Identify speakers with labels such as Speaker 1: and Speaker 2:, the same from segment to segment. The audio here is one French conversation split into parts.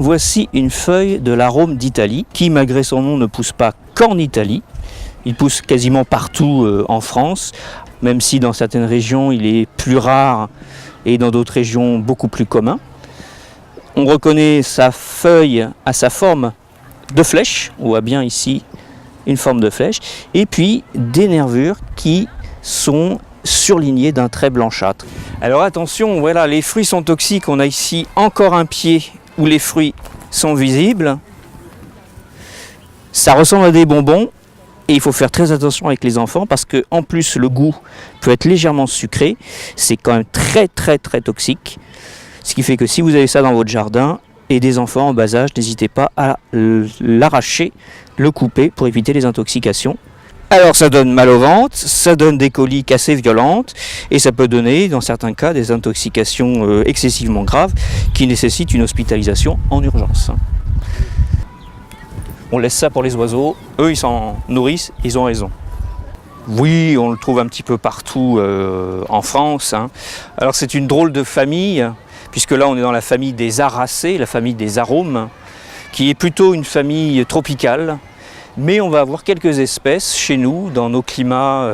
Speaker 1: voici une feuille de l'arôme d'Italie qui, malgré son nom, ne pousse pas qu'en Italie. Il pousse quasiment partout en France, même si dans certaines régions il est plus rare et dans d'autres régions beaucoup plus commun. On reconnaît sa feuille à sa forme de flèche, on voit bien ici une forme de flèche, et puis des nervures qui sont surlignées d'un trait blanchâtre. Alors attention, voilà, les fruits sont toxiques, on a ici encore un pied où les fruits sont visibles. Ça ressemble à des bonbons et il faut faire très attention avec les enfants parce que en plus le goût peut être légèrement sucré, c'est quand même très toxique. Ce qui fait que si vous avez ça dans votre jardin et des enfants en bas âge, n'hésitez pas à l'arracher, le couper pour éviter les intoxications. Alors ça donne mal au ventre, ça donne des coliques assez violentes et ça peut donner dans certains cas des intoxications excessivement graves qui nécessitent une hospitalisation en urgence. On laisse ça pour les oiseaux, eux ils s'en nourrissent, ils ont raison. Oui, on le trouve un petit peu partout en France. Alors c'est une drôle de famille, puisque là on est dans la famille des Aracées, la famille des arômes, qui est plutôt une famille tropicale. Mais on va avoir quelques espèces chez nous, dans nos climats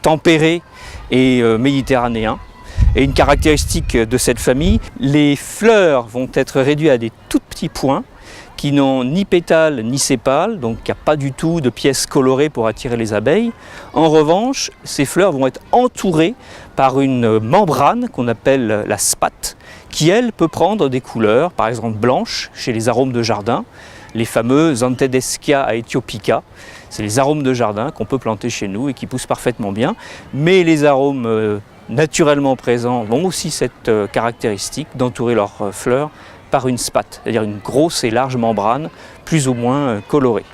Speaker 1: tempérés et méditerranéens. Et une caractéristique de cette famille, les fleurs vont être réduites à des tout petits points, qui n'ont ni pétales ni sépales, donc il n'y a pas du tout de pièces colorées pour attirer les abeilles. En revanche, ces fleurs vont être entourées par une membrane qu'on appelle la spathe, qui elle peut prendre des couleurs, par exemple blanches, chez les arômes de jardin, les fameux Zantedeschia aethiopica. C'est les arômes de jardin qu'on peut planter chez nous et qui poussent parfaitement bien, mais les arômes naturellement présents ont aussi cette caractéristique d'entourer leurs fleurs par une spathe, c'est-à-dire une grosse et large membrane plus ou moins colorée.